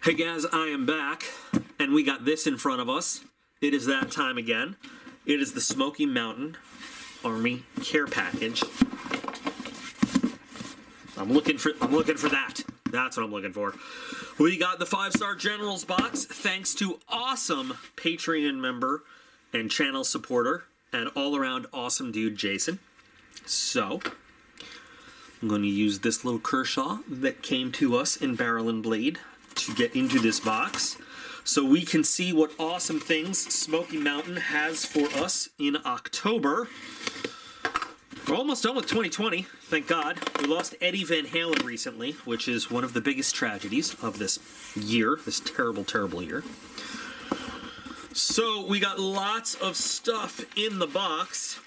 Hey guys, I am back, and we got this in front of us. It is that time again. It is the Smoky Mountain Army Care Package. I'm looking for that. That's what I'm looking for. We got the 5-star Generals box, thanks to awesome Patreon member and channel supporter and all-around awesome dude, Jason. So, I'm going to use this little Kershaw that came to us in Barrel and Blade to get into this box so we can see what awesome things Smoky Mountain has for us in October. We're almost done with 2020, thank God. We lost Eddie Van Halen recently, which is one of the biggest tragedies of this year, this terrible, terrible year. So we got lots of stuff in the box.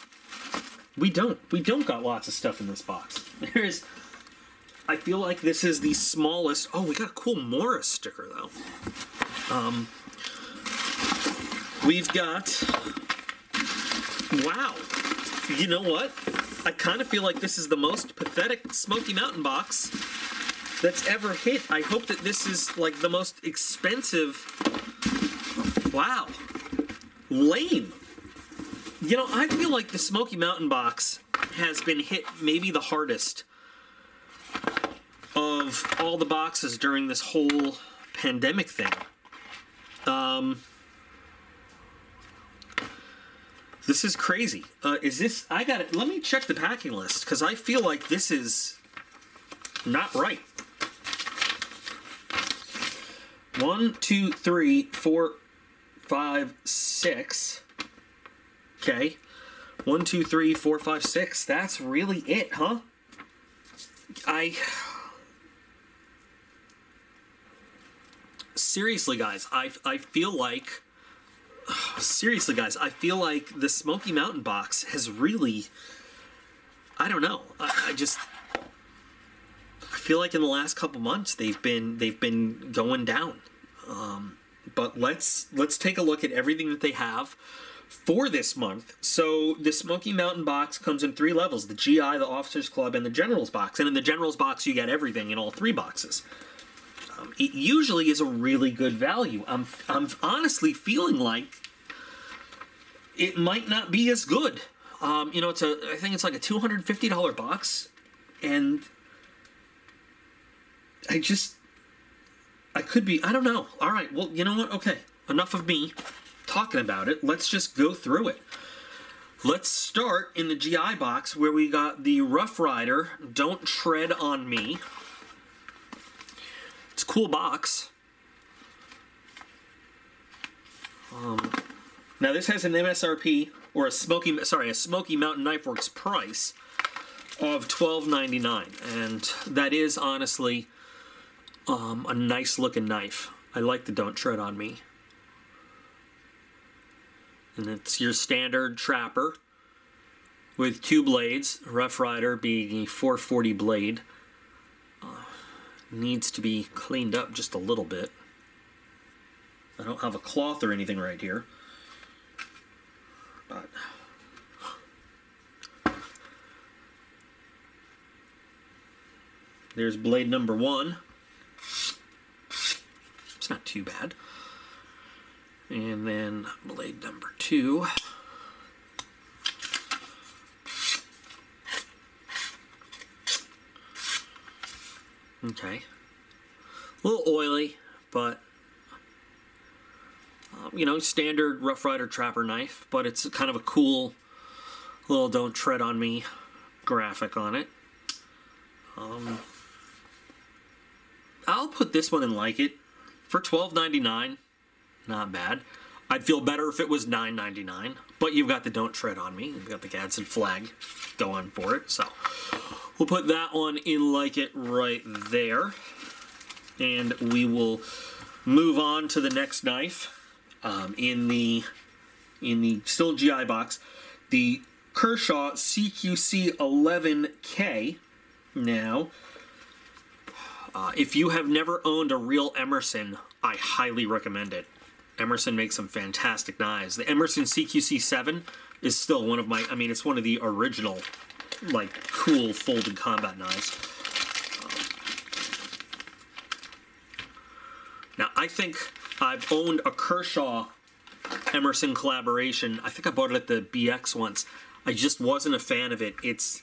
We don't got lots of stuff in this box. I feel like this is the smallest. Oh, we got a cool Morris sticker though. We've got, wow. You know what? I kind of feel like this is the most pathetic Smoky Mountain box that's ever hit. I hope that this is like the most expensive. Wow. Lame. You know, I feel like the Smoky Mountain box has been hit maybe the hardest of all the boxes during this whole pandemic thing. This is crazy. Is this, I got it, let me check the packing list, because I feel like this is not right. 1, 2, 3, 4, 5, 6. Okay. 1, 2, 3, 4, 5, 6. That's really it, huh? Seriously, guys, I feel like... Seriously, guys, I feel like the Smoky Mountain box has really... I don't know. I feel like in the last couple months they've been going down. But let's take a look at everything that they have for this month. So the Smoky Mountain box comes in 3 levels: the GI, the Officers Club, and the Generals box. And in the Generals box, you get everything in all 3 boxes. It usually is a really good value. I'm honestly feeling like it might not be as good. You know, I think it's like a $250 box, and I could be, I don't know. All right, well, you know what? Okay, enough of me talking about it. Let's just go through it. Let's start in the GI box where we got the Rough Rider, Don't Tread on Me. It's a cool box. Now this has an MSRP or a Smoky Mountain Knife Works price of $12.99, and that is honestly a nice looking knife. I like the Don't Tread on Me, and it's your standard trapper with 2 blades. Rough Rider being a 440 blade. Needs to be cleaned up just a little bit. I don't have a cloth or anything right here, but there's blade number 1. It's not too bad. And then blade number 2. Okay, a little oily, but you know, standard Rough Rider trapper knife, but it's kind of a cool little Don't Tread on Me graphic on it. I'll put this one in like it for $12.99. Not bad. I'd feel better if it was $9.99, but you've got the Don't Tread on Me. You've got the Gadsden flag going for it, so we'll put that one in like it right there, and we will move on to the next knife in the still GI box, the Kershaw Cqc 11K. Now, if you have never owned a real Emerson, I highly recommend it. Emerson makes some fantastic knives. The Emerson CQC 7 is still one of my, I mean, it's one of the original, like, cool folded combat knives. Now, I think I've owned a Kershaw Emerson collaboration. I think I bought it at the BX once. I just wasn't a fan of it. It's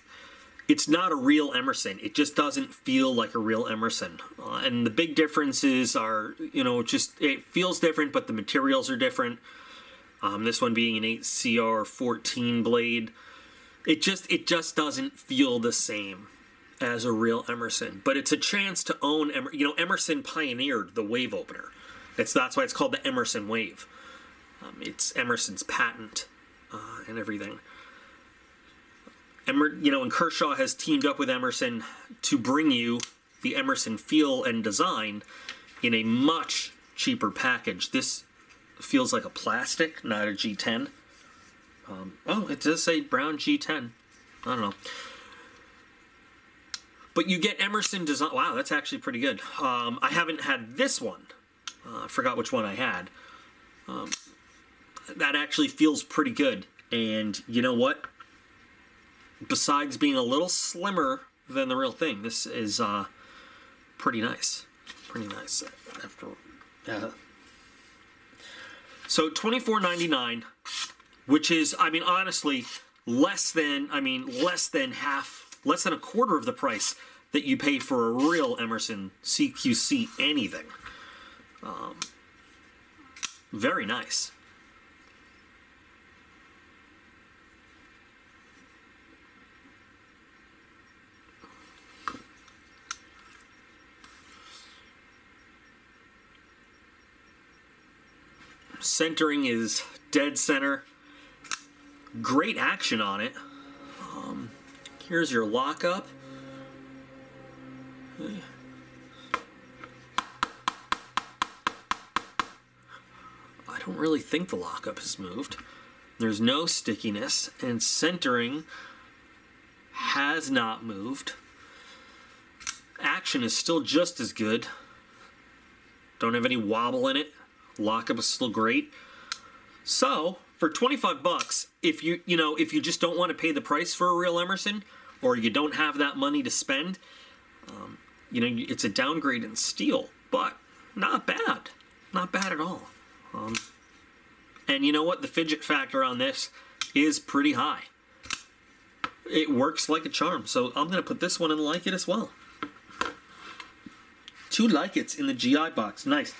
not a real Emerson. It just doesn't feel like a real Emerson. And the big differences are, you know, just it feels different, but the materials are different. This one being an 8CR14 blade. It just doesn't feel the same as a real Emerson. But it's a chance to own, you know, Emerson pioneered the wave opener. That's why it's called the Emerson Wave. It's Emerson's patent and everything. You know, and Kershaw has teamed up with Emerson to bring you the Emerson feel and design in a much cheaper package. This feels like a plastic, not a G10. Oh, it does say brown G10. I don't know. But you get Emerson design. Wow, that's actually pretty good. I haven't had this one. I forgot which one I had. That actually feels pretty good. And you know what? Besides being a little slimmer than the real thing, this is pretty nice. Pretty nice. So $24.99, which is, I mean, honestly, less than a quarter of the price that you pay for a real Emerson CQC anything. Very nice. Centering is dead center. Great action on it. Here's your lockup. I don't really think the lockup has moved. There's no stickiness, and centering has not moved. Action is still just as good. Don't have any wobble in it. Lockup is still great. So for 25 bucks, if you just don't want to pay the price for a real Emerson, or you don't have that money to spend, it's a downgrade in steel, but not bad, not bad at all. And you know what? The fidget factor on this is pretty high. It works like a charm. So I'm going to put this one in like it as well. 2 like it's in the GI box. Nice.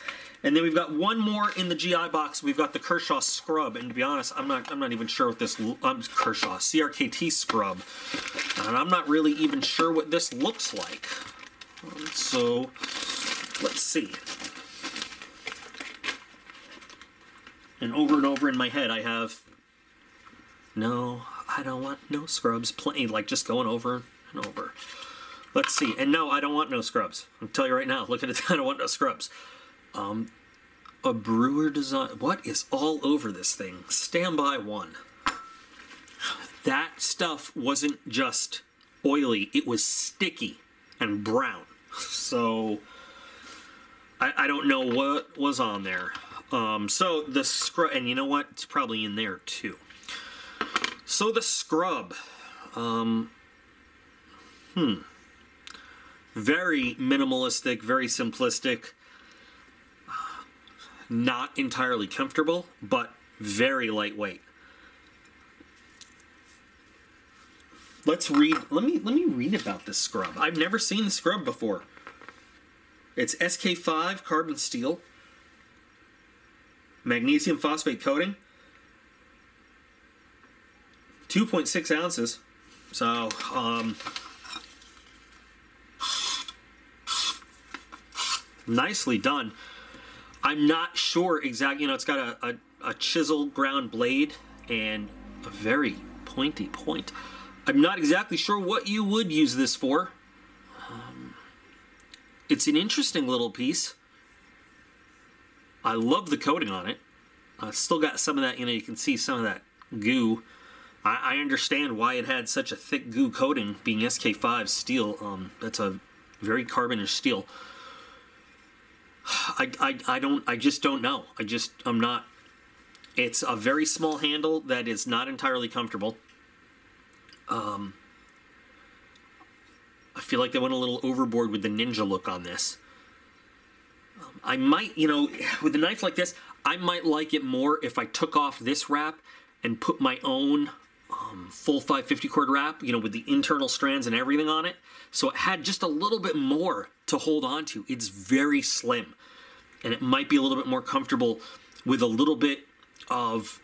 And then we've got one more in the GI box. We've got the Kershaw Scrub, and to be honest, I'm not even sure what this. Kershaw CRKT Scrub, and I'm not really even sure what this looks like. So let's see. And over in my head, I have no. I don't want no scrubs. Plain, like just going over and over. Let's see. And no, I don't want no scrubs. I'll tell you right now. Look at it. I don't want no scrubs. A brewer design. What is all over this thing? Standby one. That stuff wasn't just oily. It was sticky and brown. So I don't know what was on there. So the scrub, and you know what? It's probably in there too. So the scrub. Very minimalistic, very simplistic. Not entirely comfortable, but very lightweight. Let's read. Let me read about this scrub. I've never seen the scrub before. It's SK5 carbon steel, magnesium phosphate coating, 2.6 ounces. So, nicely done. I'm not sure exactly, it's got a chisel ground blade and a very pointy point. I'm not exactly sure what you would use this for. It's an interesting little piece. I love the coating on it. Still got some of that, you can see some of that goo. I understand why it had such a thick goo coating, being SK5 steel. That's a very carbonish steel. I just don't know. I'm not. It's a very small handle that is not entirely comfortable. I feel like they went a little overboard with the ninja look on this. I might, you know, with a knife like this, I might like it more if I took off this wrap and put my own full 550 cord wrap, you know, with the internal strands and everything on it. So it had just a little bit more to hold on to. It's very slim, and it might be a little bit more comfortable with a little bit of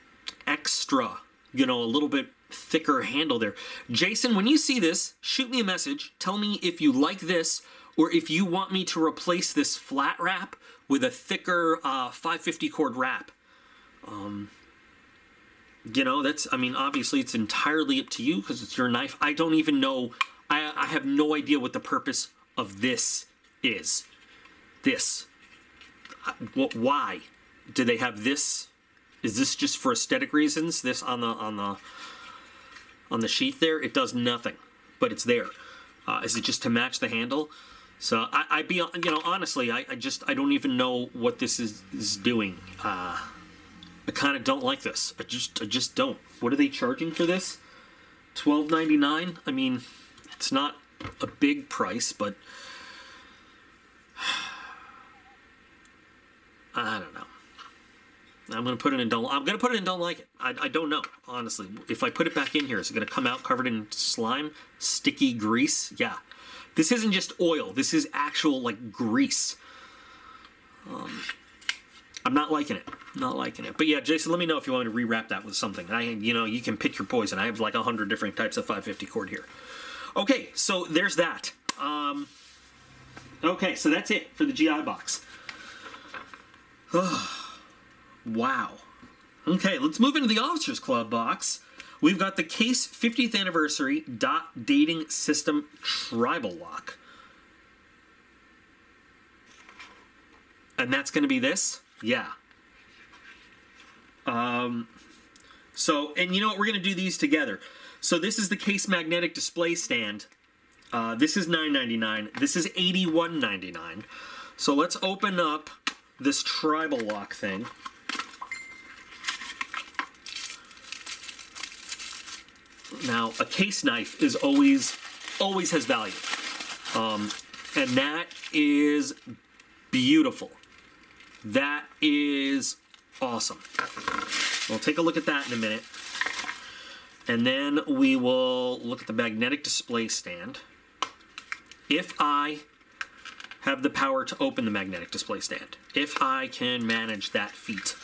extra, you know, a little bit thicker handle there. Jason, when you see this, shoot me a message. Tell me if you like this or if you want me to replace this flat wrap with a thicker 550 cord wrap. You know, that's, I mean, obviously it's entirely up to you because it's your knife. I don't even know, I have no idea what the purpose of this is. This. Why do they have this? Is this just for aesthetic reasons? This on the sheath there, it does nothing, but it's there. Is it just to match the handle? So I'd be, you know, honestly, I don't even know what this is doing. I kind of don't like this. I just don't. What are they charging for this? $12.99. I mean, it's not a big price, but I don't know. I'm gonna put it in don't. I'm gonna put it in don't like it. I don't know, honestly. If I put it back in here, is it gonna come out covered in slime, sticky grease? Yeah. This isn't just oil. This is actual like grease. I'm not liking it. Not liking it. But yeah, Jason, let me know if you want me to rewrap that with something. You know, you can pick your poison. I have like 100 different types of 550 cord here. Okay, so there's that. Okay, so that's it for the GI box. Wow. Okay, let's move into the Officers Club box. We've got the Case 50th Anniversary Dot Dating System Tribal Lock. And that's going to be this? Yeah. So, and you know what? We're going to do these together. So this is the Case Magnetic Display Stand. This is $9.99. This is $81.99. So let's open up this Tribal Lock thing. Now, a case knife is always has value. And that is beautiful. That is awesome. We'll take a look at that in a minute. And then we will look at the magnetic display stand. If I have the power to open the magnetic display stand. If I can manage that feat.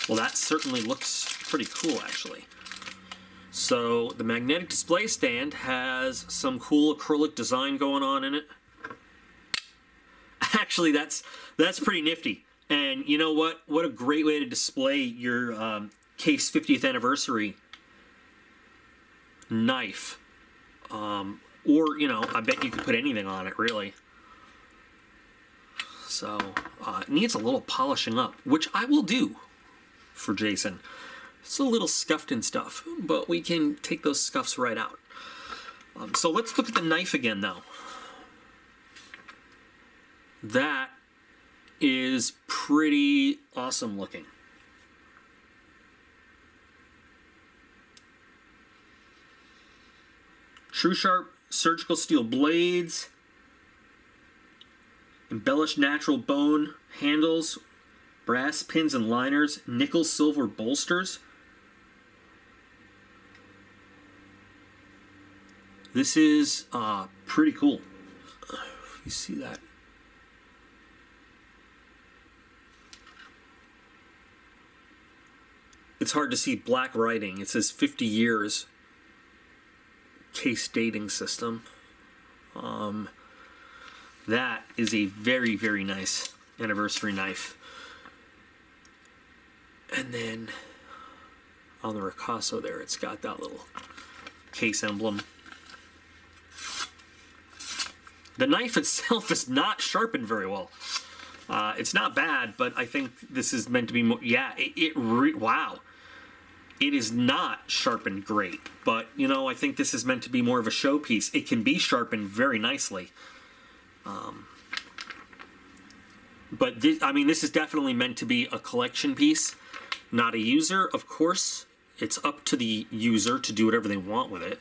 Well, that certainly looks pretty cool, actually. So the magnetic display stand has some cool acrylic design going on in it. Actually, that's pretty nifty. And you know what? What a great way to display your Case 50th Anniversary knife. Or, you know, I bet you could put anything on it, really. So, it needs a little polishing up, which I will do for Jason. It's a little scuffed and stuff, but we can take those scuffs right out. So let's look at the knife again, though. That is pretty awesome looking. True sharp surgical steel blades, embellished natural bone handles, brass pins and liners, nickel silver bolsters. This is pretty cool. You see that? It's hard to see black writing. It says 50 years case dating system. That is a very, very nice anniversary knife. And then on the ricasso there, it's got that little case emblem. The knife itself is not sharpened very well. It's not bad, but I think this is meant to be more. Yeah, wow. It is not sharpened great, but you know, I think this is meant to be more of a showpiece. It can be sharpened very nicely. But this, I mean, this is definitely meant to be a collection piece, not a user. Of course, it's up to the user to do whatever they want with it.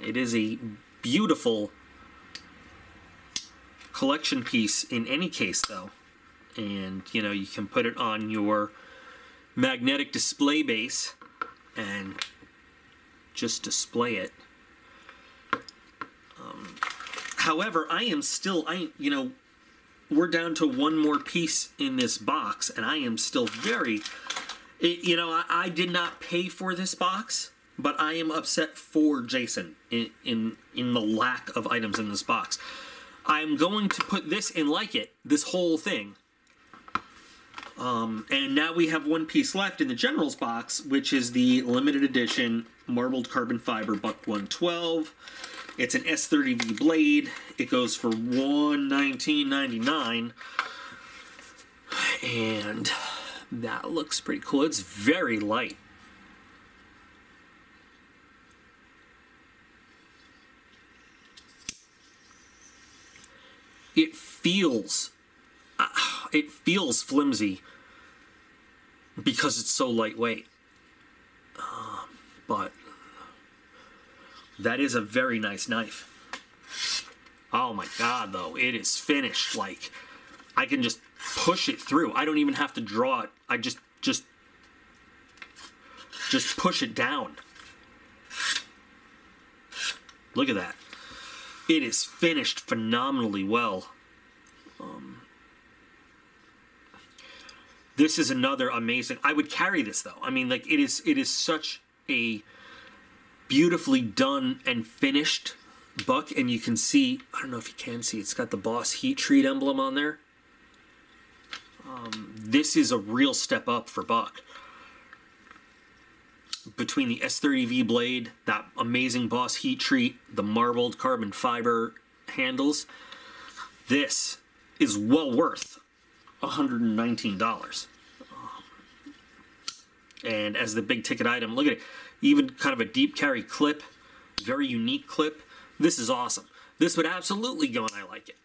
It is a beautiful collection piece in any case, though. And, you know, you can put it on your magnetic display base and just display it. However, you know, we're down to one more piece in this box, and I am still very, you know, I did not pay for this box, but I am upset for Jason in the lack of items in this box. I'm going to put this in Like It, this whole thing. And now we have one piece left in the General's box, which is the limited edition marbled carbon fiber Buck 112. It's an S30V blade. It goes for $119.99. And that looks pretty cool. It's very light. It feels flimsy because it's so lightweight. But that is a very nice knife. Oh my God, though. It is finished. Like, I can just push it through. I don't even have to draw it. I just push it down. Look at that. It is finished phenomenally well. This is another amazing. I would carry this, though. I mean, like, it is such a beautifully done and finished Buck, and you can see, I don't know if you can see, it's got the Boss Heat Treat emblem on there. This is a real step up for Buck. Between the S30V blade, that amazing Boss Heat Treat, the marbled carbon fiber handles, this is well worth $119. And as the big ticket item, look at it. Even kind of a deep carry clip, very unique clip. This is awesome. This would absolutely go in I Like It.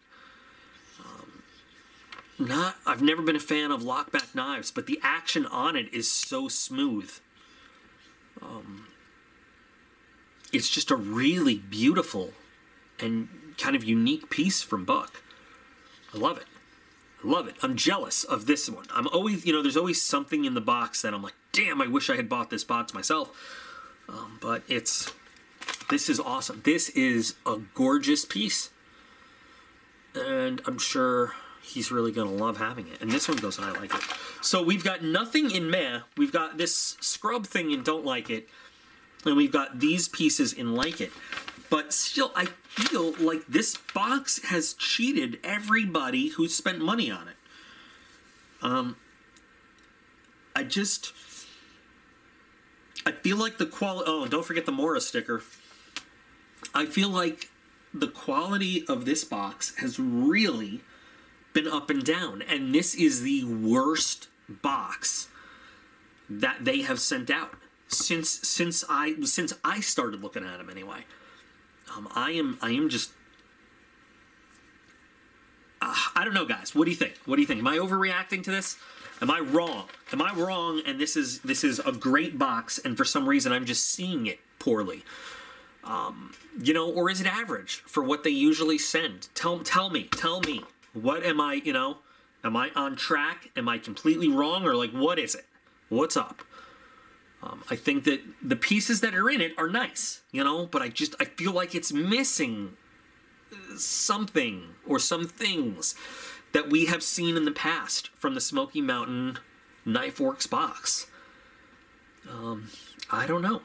I've never been a fan of lockback knives, but the action on it is so smooth. It's just a really beautiful and kind of unique piece from Buck. I love it. I love it. I'm jealous of this one. I'm always, you know, there's always something in the box that I'm like, damn, I wish I had bought this box myself. But this is awesome. This is a gorgeous piece. And I'm sure he's really going to love having it. And this one goes, and I like it. So we've got nothing in meh. We've got this scrub thing in don't like it. And we've got these pieces in like it. But still, I feel like this box has cheated everybody who's spent money on it. I feel like the quality... Oh, don't forget the Mora sticker. I feel like the quality of this box has really been up and down. And this is the worst box that they have sent out since I started looking at them anyway. I am just... I don't know, guys. What do you think? What do you think? Am I overreacting to this? Am I wrong? Am I wrong? And this is a great box, and for some reason I'm just seeing it poorly. You know, or is it average for what they usually send? Tell me. What am I? You know, am I on track? Am I completely wrong, or like what is it? What's up? I think that the pieces that are in it are nice, you know, but I feel like it's missing something or some things that we have seen in the past from the Smoky Mountain Knife Works box. I don't know.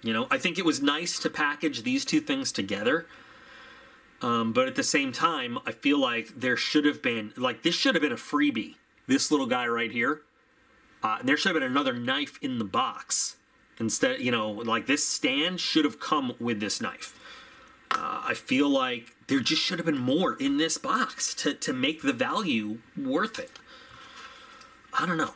You know, I think it was nice to package these two things together. But at the same time, I feel like there should have been, like, this should have been a freebie. This little guy right here. There should have been another knife in the box. Instead, you know, like this stand should have come with this knife. I feel like there just should have been more in this box to make the value worth it. I don't know.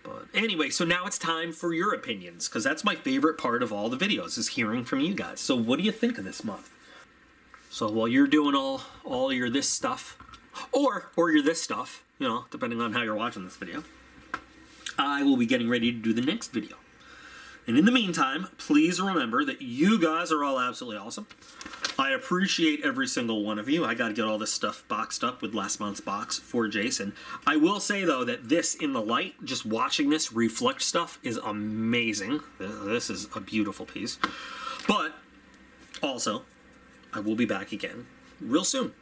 But anyway, so now it's time for your opinions, because that's my favorite part of all the videos, is hearing from you guys. So what do you think of this month? So while you're doing all your this stuff, or your this stuff, you know, depending on how you're watching this video, I will be getting ready to do the next video. And in the meantime, please remember that you guys are all absolutely awesome. I appreciate every single one of you. I got to get all this stuff boxed up with last month's box for Jason. I will say, though, that this in the light, just watching this reflect stuff is amazing. This is a beautiful piece. But also, I will be back again real soon.